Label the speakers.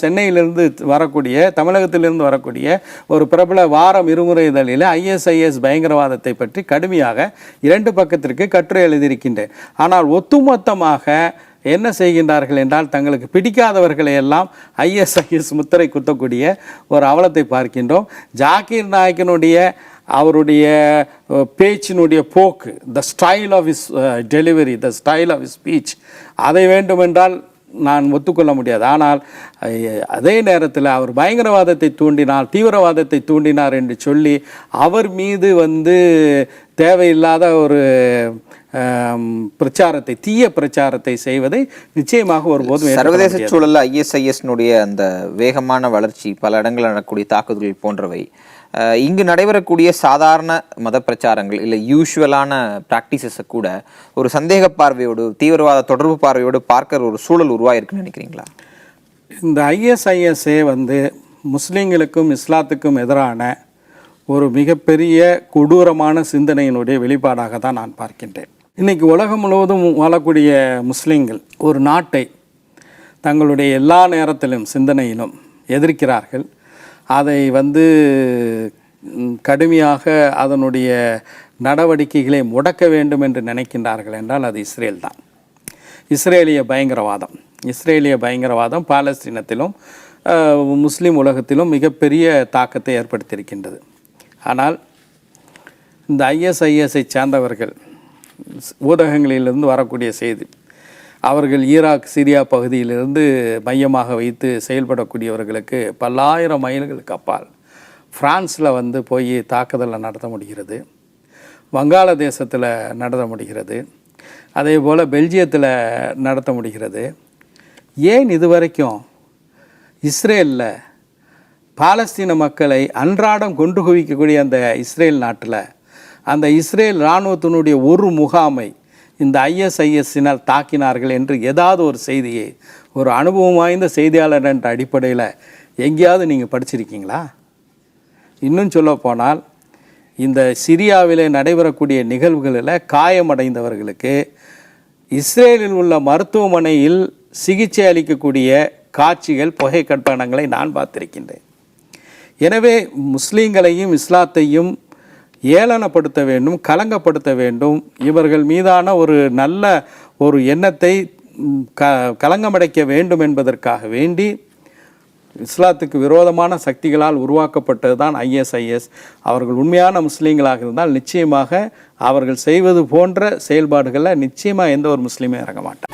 Speaker 1: சென்னையிலிருந்து வரக்கூடிய, தமிழகத்திலிருந்து வரக்கூடிய ஒரு பிரபல வாரம் இருமுறை இதழில் ISIS பயங்கரவாதத்தை பற்றி கடுமையாக 2 பக்கத்திற்கு கட்டுரை எழுதியிருக்கின்றேன். ஆனால் ஒட்டுமொத்தமாக என்ன செய்கின்றார்கள் என்றால், தங்களுக்கு பிடிக்காதவர்களை எல்லாம் ISIS முத்திரை குத்தக்கூடிய ஒரு அவலத்தை பார்க்கின்றோம். ஜாகிர் நாயக்கினுடைய அவருடைய பேச்சினுடைய போக்கு, the style of his delivery, the style of his speech, அதை வேண்டுமென்றால் நான் ஒத்துக்கொள்ள முடியாது. ஆனால் அதே நேரத்தில் அவர் பயங்கரவாதத்தை தூண்டினார், தீவிரவாதத்தை தூண்டினார் என்று சொல்லி அவர் மீது தேவையில்லாத ஒரு பிரச்சாரத்தை, தீய பிரச்சாரத்தை செய்வதை நிச்சயமாக ஒருபோதும்
Speaker 2: சர்வதேச சூழலில் ISIS-னுடைய அந்த வேகமான வளர்ச்சி, பல இடங்களில் நடக்கக்கூடிய தாக்குதல்கள் போன்றவை இங்கு நடைபெறக்கூடிய சாதாரண மத பிரச்சாரங்கள் இல்லை யூஷுவலான ப்ராக்டிசஸை கூட ஒரு சந்தேக பார்வையோடு, தீவிரவாத தொடர்பு பார்வையோடு பார்க்குற ஒரு சூழல் உருவாயிருக்குன்னு நினைக்கிறீங்களா?
Speaker 1: இந்த ISIS-ஏ முஸ்லீம்களுக்கும் இஸ்லாத்துக்கும் எதிரான ஒரு மிகப்பெரிய கொடூரமான சிந்தனையினுடைய வெளிப்பாடாக தான் நான் பார்க்கின்றேன். இன்றைக்கி உலகம் முழுவதும் வாழக்கூடிய முஸ்லீம்கள் ஒரு நாட்டை தங்களுடைய எல்லா நேரத்திலும் சிந்தனையிலும் எதிர்க்கிறார்கள். அதை கடுமையாக அதனுடைய நடவடிக்கைகளை முடக்க வேண்டும் என்று நினைக்கின்றார்கள் என்றால் அது இஸ்ரேல் தான். இஸ்ரேலிய பயங்கரவாதம் பாலஸ்தீனத்திலும் முஸ்லீம் உலகத்திலும் மிகப்பெரிய தாக்கத்தை ஏற்படுத்தியிருக்கின்றது. ஆனால் இந்த ISIS-ஐ சார்ந்தவர்கள் ஊடகங்களிலிருந்து வரக்கூடிய செய்தி, அவர்கள் ஈராக் சிரியா பகுதியிலிருந்து மையமாக வைத்து செயல்படக்கூடியவர்களுக்கு பல்லாயிரம் மைல்களுக்கு அப்பால் பிரான்ஸில் போய் தாக்குதலை நடத்த முடிகிறது, வங்காளதேசத்தில் நடத்த முடிகிறது, அதே போல் பெல்ஜியத்தில் நடத்த முடிகிறது. ஏன் இதுவரைக்கும் இஸ்ரேலில் பாலஸ்தீன மக்களை அன்றாடம் கொண்டு குவிக்கக்கூடிய அந்த இஸ்ரேல் நாட்டில் அந்த இஸ்ரேல் இராணுவத்தினுடைய ஒரு முகாமை இந்த ISIS-னால் தாக்கினார்கள் என்று ஏதாவது ஒரு செய்தியை ஒரு அனுபவம் வாய்ந்த செய்தியாளர் என்ற அடிப்படையில் எங்கேயாவது நீங்கள் படிச்சிருக்கீங்களா? இன்னும் சொல்லப்போனால் இந்த சிரியாவிலே நடைபெறக்கூடிய நிகழ்வுகளில் காயமடைந்தவர்களுக்கு இஸ்ரேலில் உள்ள மருத்துவமனையில் சிகிச்சை அளிக்கக்கூடிய காட்சிகள், புகைப்படங்களை நான் பார்த்திருக்கின்றேன். எனவே முஸ்லீம்களையும் இஸ்லாத்தையும் ஏளனப்படுத்த வேண்டும், கலங்கப்படுத்த வேண்டும், இவர்கள் மீதான ஒரு நல்ல ஒரு எண்ணத்தை கலங்கமடைக்க வேண்டும் என்பதற்காக வேண்டி இஸ்லாத்துக்கு விரோதமான சக்திகளால் உருவாக்கப்பட்டது தான் ISIS. அவர்கள் உண்மையான முஸ்லீம்களாக இருந்தால் நிச்சயமாக அவர்கள் செய்வது போன்ற செயல்பாடுகளில் நிச்சயமாக எந்த ஒரு முஸ்லீமே இறங்க மாட்டார்.